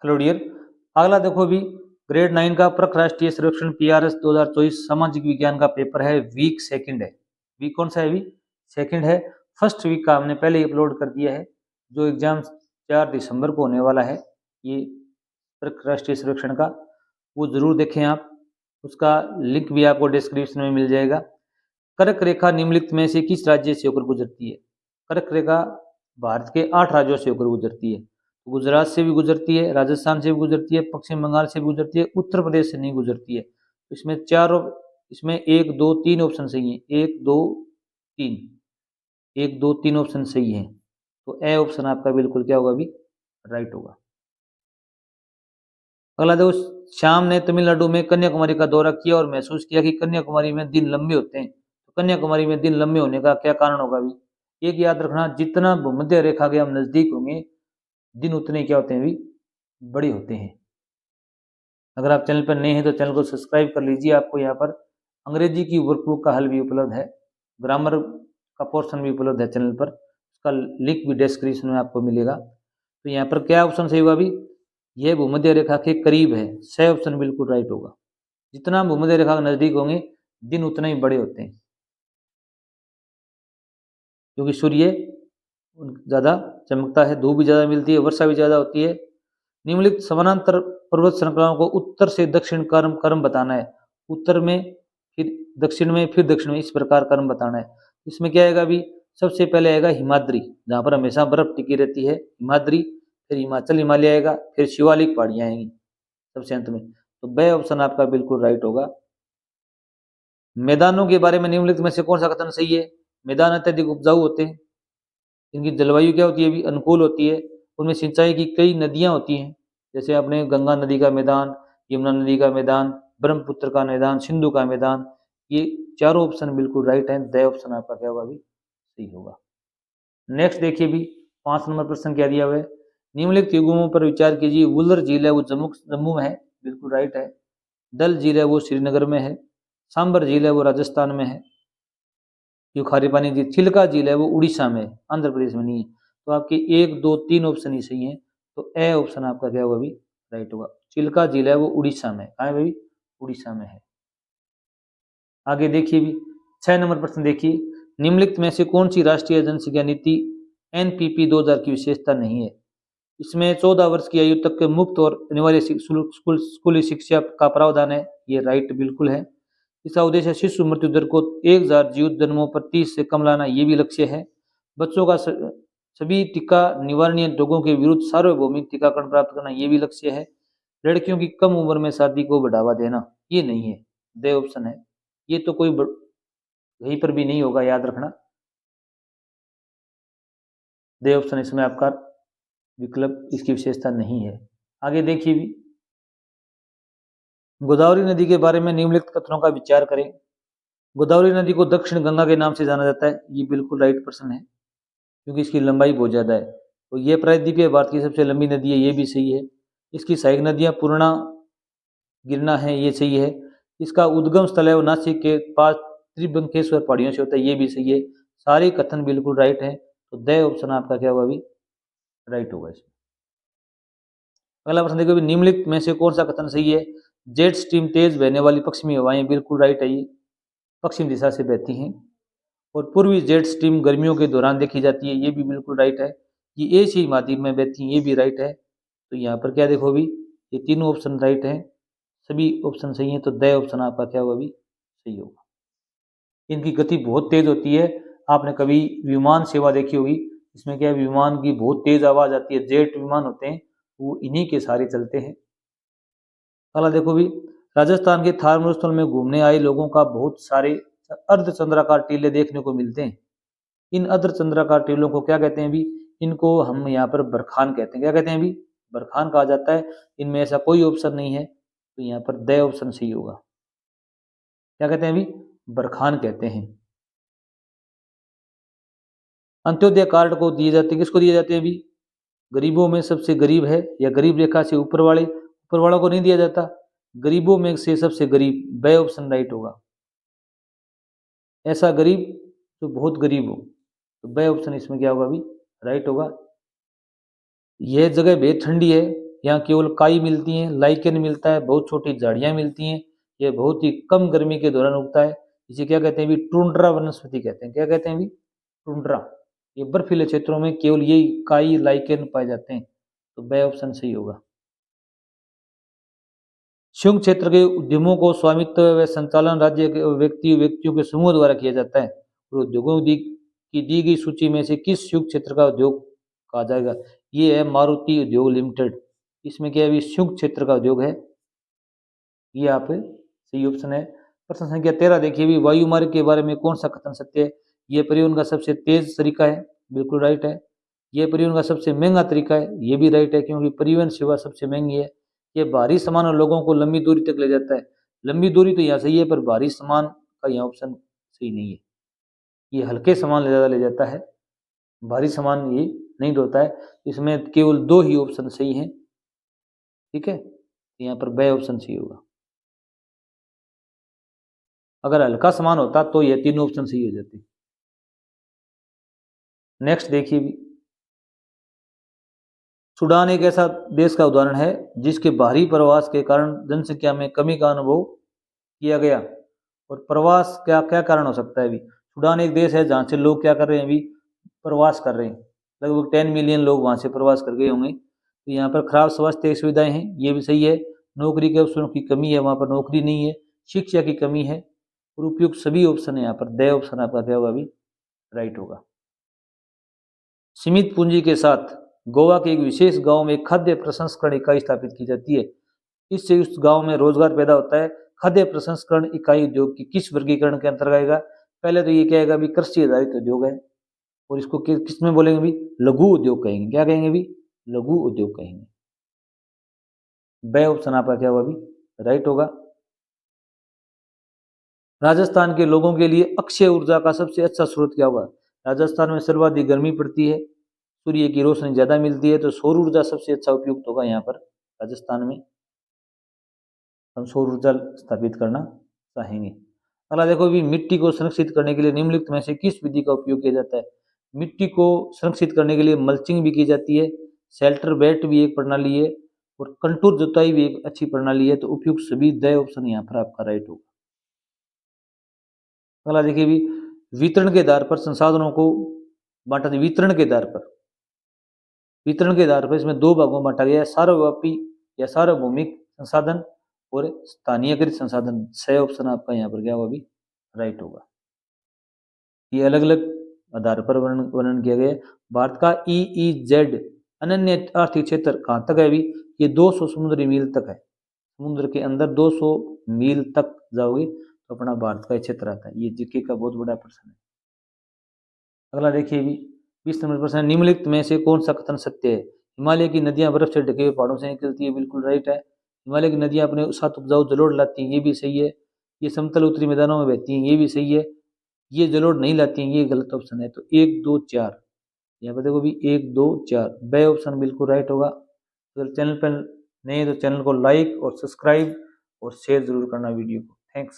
Hello dear, अगला देखो अभी ग्रेड 9 का प्रख राष्ट्रीय सर्वेक्षण PRS 2024 सामाजिक विज्ञान का पेपर है। वीक सेकंड है। वीक कौन सा है? अभी सेकंड है। फर्स्ट वीक का हमने पहले ही अपलोड कर दिया है। जो एग्जाम 4 दिसंबर को होने वाला है, ये प्रख राष्ट्रीय सर्वेक्षण का, वो जरूर देखें आप। उसका लिंक भी आपको डिस्क्रिप्शन में मिल जाएगा। कर्क रेखा निम्नलिखित में से किस राज्य से होकर गुजरती है? कर्क रेखा भारत के 8 राज्यों से होकर गुजरती है। गुजरात से भी गुजरती है, राजस्थान से भी गुजरती है, पश्चिम बंगाल से भी गुजरती है, उत्तर प्रदेश से नहीं गुजरती है। इसमें इसमें 1 2 3 ऑप्शन सही है। 1 2 3, 1 2 3 ऑप्शन सही है। तो ए ऑप्शन आपका बिल्कुल क्या होगा? अभी राइट होगा। अगला देखो, श्याम ने तमिलनाडु में कन्याकुमारी का दौरा किया और महसूस किया कि कन्याकुमारी में दिन लंबे होते हैं। तो कन्याकुमारी में दिन लंबे होने का क्या कारण होगा? अभी एक याद रखना, जितना भूमध्य रेखा के हम नजदीक होंगे, दिन उतने क्या होते हैं? अभी बड़े होते हैं। अगर आप चैनल पर नए हैं तो चैनल को सब्सक्राइब कर लीजिए। आपको यहाँ पर अंग्रेजी की वर्कबुक का हल भी उपलब्ध है, ग्रामर का पोर्शन भी उपलब्ध है चैनल पर। उसका लिंक भी डिस्क्रिप्शन में आपको मिलेगा। तो यहाँ पर क्या ऑप्शन सही होगा? अभी यह भूमध्य रेखा के करीब है। सही ऑप्शन बिल्कुल राइट होगा। जितना भूमध्य रेखा के नजदीक होंगे, दिन उतने ही बड़े होते हैं, क्योंकि सूर्य ज्यादा चमकता है, धूप भी ज्यादा मिलती है, वर्षा भी ज्यादा होती है। निम्नलिखित समानांतर पर्वत श्रृंखलाओं को उत्तर से दक्षिण क्रम क्रम बताना है। उत्तर में, फिर दक्षिण में, फिर दक्षिण में, इस प्रकार क्रम बताना है। इसमें क्या आएगा? अभी सबसे पहले आएगा हिमाद्री, जहाँ पर हमेशा बर्फ टिकी रहती है, हिमाद्री। फिर हिमाचल हिमालय आएगा, फिर शिवालिक पहाड़ियाँ आएंगी सबसे अंत में। तो बे ऑप्शन आपका बिल्कुल राइट होगा। मैदानों के बारे में निम्नलिखित में से कौन सा कथन सही है? मैदान अत्यधिक उपजाऊ होते हैं, इनकी जलवायु क्या होती है? अभी अनुकूल होती है। उनमें सिंचाई की कई नदियां होती हैं, जैसे अपने गंगा नदी का मैदान, यमुना नदी का मैदान, ब्रह्मपुत्र का मैदान, सिंधु का मैदान। ये चारों ऑप्शन बिल्कुल राइट हैं। द ऑप्शन आपका क्या होगा? अभी सही होगा। नेक्स्ट देखिए, भी 5 नंबर प्रश्न क्या दिया हुआ है। निम्नलिखित युग्मों पर विचार कीजिए। वुलर झील है वो जम्मू में है, बिल्कुल राइट है। डल झील है वो श्रीनगर में है। सांबर झील है वो राजस्थान में है। जो खारे पानी की चिल्का झील है वो उड़ीसा में है, आंध्र प्रदेश में नहीं है। तो आपके 1 2 3 ऑप्शन ही सही है। तो ए ऑप्शन आपका क्या होगा? अभी राइट होगा। चिल्का झील है वो उड़ीसा में, कहाँ है भाई? उड़ीसा में है। आगे देखिए, भी 6 नंबर प्रश्न देखिए। निम्नलिखित में से कौन सी राष्ट्रीय जनसंख्या नीति NPP 2000 की विशेषता नहीं है? इसमें 14 वर्ष की आयु तक के मुफ्त और अनिवार्य स्कूली शिक्षा का प्रावधान है। ये राइट बिल्कुल है। इसका उद्देश्य शिशु मृत्यु दर को 1000 जीवित जन्मों पर 30 से कम लाना, ये भी लक्ष्य है। बच्चों का सभी टीका निवारणीय रोगों के विरुद्ध सार्वभौमिक टीकाकरण प्राप्त करना, ये भी लक्ष्य है। लड़कियों की कम उम्र में शादी को बढ़ावा देना, ये नहीं है। दे ऑप्शन है। ये तो कोई कहीं पर भी नहीं होगा, याद रखना। दे ऑप्शन इसमें आपका विकल्प, इसकी विशेषता नहीं है। आगे देखिए, भी गोदावरी नदी के बारे में निम्नलिखित कथनों का विचार करें। गोदावरी नदी को दक्षिण गंगा के नाम से जाना जाता है, ये बिल्कुल राइट प्रश्न है, क्योंकि इसकी लंबाई बहुत ज़्यादा है। तो ये प्रायद्वीपीय भारत की सबसे लंबी नदी है, ये भी सही है। इसकी सहायक नदियाँ पूर्णा, गिरना है, ये सही है। इसका उद्गम स्थल है वो नासिक के पास त्रिबंकेश्वर पहाड़ियों से होता है, ये भी सही है। सारे कथन बिल्कुल राइट हैं। तो द ऑप्शन आपका क्या होगा? अभी राइट होगा इसमें। अगला प्रश्न देखो, निम्नलिखित में से कौन सा कथन सही है? जेट स्ट्रीम तेज बहने वाली पश्चिमी हवाएं, बिल्कुल राइट है। ये पश्चिम दिशा से बहती हैं। और पूर्वी जेट स्ट्रीम गर्मियों के दौरान देखी जाती है, ये भी बिल्कुल राइट है। ये एशियाई महाद्वीप में बहती हैं, ये भी राइट है। तो यहाँ पर क्या देखो, अभी ये तीनों ऑप्शन राइट हैं, सभी ऑप्शन सही हैं। तो द ऑप्शन आपका क्या होगा? अभी सही होगा। इनकी गति बहुत तेज होती है। आपने कभी विमान सेवा देखी होगी, इसमें क्या है, विमान की बहुत तेज आवाज आती है। जेट विमान होते हैं वो इन्हीं के सहारे चलते हैं। अगला देखो, भी राजस्थान के थार मरुस्थल में घूमने आए लोगों का बहुत सारे अर्धचंद्राकार टीले देखने को मिलते हैं। इन अर्धचंद्राकार टीलों को क्या कहते हैं? भी इनको हम यहाँ पर बरखान कहते हैं। क्या कहते हैं? भी बरखान कहा जाता है। इनमें ऐसा कोई ऑप्शन नहीं है, तो यहाँ पर द ऑप्शन सही होगा। क्या कहते हैं? भी बरखान कहते हैं। अंत्योदय कार्ड को दिए जाते हैं, किसको दिए जाते हैं? भी गरीबों में सबसे गरीब है या गरीब रेखा से ऊपर वाले, ऊपर वालों को नहीं दिया जाता। गरीबों में से सबसे गरीब, ब ऑप्शन राइट होगा। ऐसा गरीब जो बहुत गरीब हो, तो ब ऑप्शन इसमें क्या होगा? अभी राइट होगा। यह जगह बेहद ठंडी है, यहाँ केवल काई मिलती है, लाइकेन मिलता है, बहुत छोटी झाड़ियाँ मिलती हैं। ये बहुत ही कम गर्मी के दौरान उगता है। इसे क्या कहते हैं भी? टुंड्रा वनस्पति कहते हैं। क्या कहते हैं भी? टुंड्रा। ये बर्फीले क्षेत्रों में केवल यही काई लाइकेन पाए जाते हैं। तो बे ऑप्शन सही होगा। शुष्क क्षेत्र के उद्यमों को स्वामित्व व संचालन राज्य के व्यक्तियों के समूह द्वारा किया जाता है। और उद्योगों की दी गई सूची में से किस शुष्क क्षेत्र का उद्योग कहा जाएगा? ये है मारुति उद्योग लिमिटेड। इसमें क्या है भी? शुष्क क्षेत्र का उद्योग है। ये आप सही ऑप्शन है। प्रश्न संख्या 13 देखिए भी, वायु मार्ग के बारे में कौन सा कथन सत्य है? ये परिवहन का सबसे तेज तरीका है, बिल्कुल राइट है। ये परिवहन का सबसे महंगा तरीका है, ये भी राइट है, क्योंकि परिवहन सेवा सबसे महंगी है। ये भारी सामान और लोगों को लंबी दूरी तक ले जाता है। लंबी दूरी तो यहाँ सही है, पर भारी सामान का यहाँ ऑप्शन सही नहीं है। ये हल्के सामान ज़्यादा ले जाता है, भारी सामान ये नहीं ढोता है। इसमें केवल 2 ही ऑप्शन सही हैं। ठीक है, यहाँ पर बे ऑप्शन सही होगा। अगर हल्का सामान होता तो ये तीनों ऑप्शन सही हो जाते। नेक्स्ट देखिए भी, सूडान एक ऐसा देश का उदाहरण है जिसके बाहरी प्रवास के कारण जनसंख्या में कमी का अनुभव किया गया। और प्रवास क्या क्या कारण हो सकता है अभी? सूडान एक देश है जहाँ से लोग क्या कर रहे हैं अभी? प्रवास कर रहे हैं। लगभग 10 मिलियन लोग वहाँ से प्रवास कर गए होंगे। तो यहाँ पर खराब स्वास्थ्य सुविधाएं हैं, ये भी सही है। नौकरी के अवसरों की कमी है, वहाँ पर नौकरी नहीं है। शिक्षा की कमी है। और उपयुक्त सभी ऑप्शन है यहाँ पर। द ऑप्शन आपका क्या होगा अभी? राइट होगा। सीमित पूंजी के साथ गोवा के एक विशेष गांव में खाद्य प्रसंस्करण इकाई स्थापित की जाती है। इससे उस गांव में रोजगार पैदा होता है। खाद्य प्रसंस्करण इकाई उद्योग की किस वर्गीकरण के अंतर्गत आएगा? पहले तो ये क्या आएगा? कृषि आधारित उद्योग है। और इसको किस में बोलेंगे भी? लघु उद्योग कहेंगे। क्या कहेंगे भी? लघु उद्योग कहेंगे। बे ऑप्शन आपका क्या होगा अभी? राइट होगा। राजस्थान के लोगों के लिए अक्षय ऊर्जा का सबसे अच्छा स्रोत क्या होगा? राजस्थान में सर्वाधिक गर्मी पड़ती है, सूर्य की रोशनी ज्यादा मिलती है, तो सौर ऊर्जा सबसे अच्छा उपयुक्त होगा। यहाँ पर राजस्थान में हम सौर ऊर्जा स्थापित करना चाहेंगे। अगला देखो भी, मिट्टी को संरक्षित करने के लिए निम्नलिखित में से किस विधि का उपयोग किया जाता है? मिट्टी को संरक्षित करने के लिए मल्चिंग भी की जाती है, शेल्टर बेल्ट भी एक प्रणाली है, और कंटूर जुताई भी एक अच्छी प्रणाली है। तो उपयुक्त सभी द ऑप्शन यहाँ पर आपका राइट होगा। अगला देखिए भी, वितरण के आधार पर संसाधनों को बांटा। वितरण के आधार पर, वितरण के आधार पर इसमें 2 भागों में बांटा गया है, सार्वव्यापी या सार्वभौमिक संसाधन और स्थानीयकृत संसाधन। सही ऑप्शन आपका यहाँ पर क्या होगा अभी? राइट होगा। ये अलग अलग आधार पर वर्णन किया गया है। भारत का EEZ अनन्य आर्थिक क्षेत्र कहाँ तक है अभी? ये 200 समुद्री मील तक है। समुद्र के अंदर 200 मील तक जाओगे तो अपना भारत का क्षेत्र आता है। ये जीके का बहुत बड़ा प्रश्न है। अगला देखिए भी, 20 नंबर प्रश्न, निम्नलिखित में से कौन सा कथन सत्य है? हिमालय की नदियां बर्फ से ढके हुए पहाड़ों से निकलती है, बिल्कुल राइट है। हिमालय की नदियां अपने साथ उपजाऊ जलोढ़ लाती हैं, ये भी सही है। ये समतल उत्तरी मैदानों में बहती हैं, ये भी सही है। ये जलोढ़ नहीं लाती हैं, ये गलत ऑप्शन है। तो 1 2 4, यहाँ पे देखो भी 1 2 4, बे ऑप्शन बिल्कुल राइट होगा। अगर चैनल पर नए तो चैनल को लाइक और सब्सक्राइब और शेयर जरूर करना वीडियो को। थैंक्स।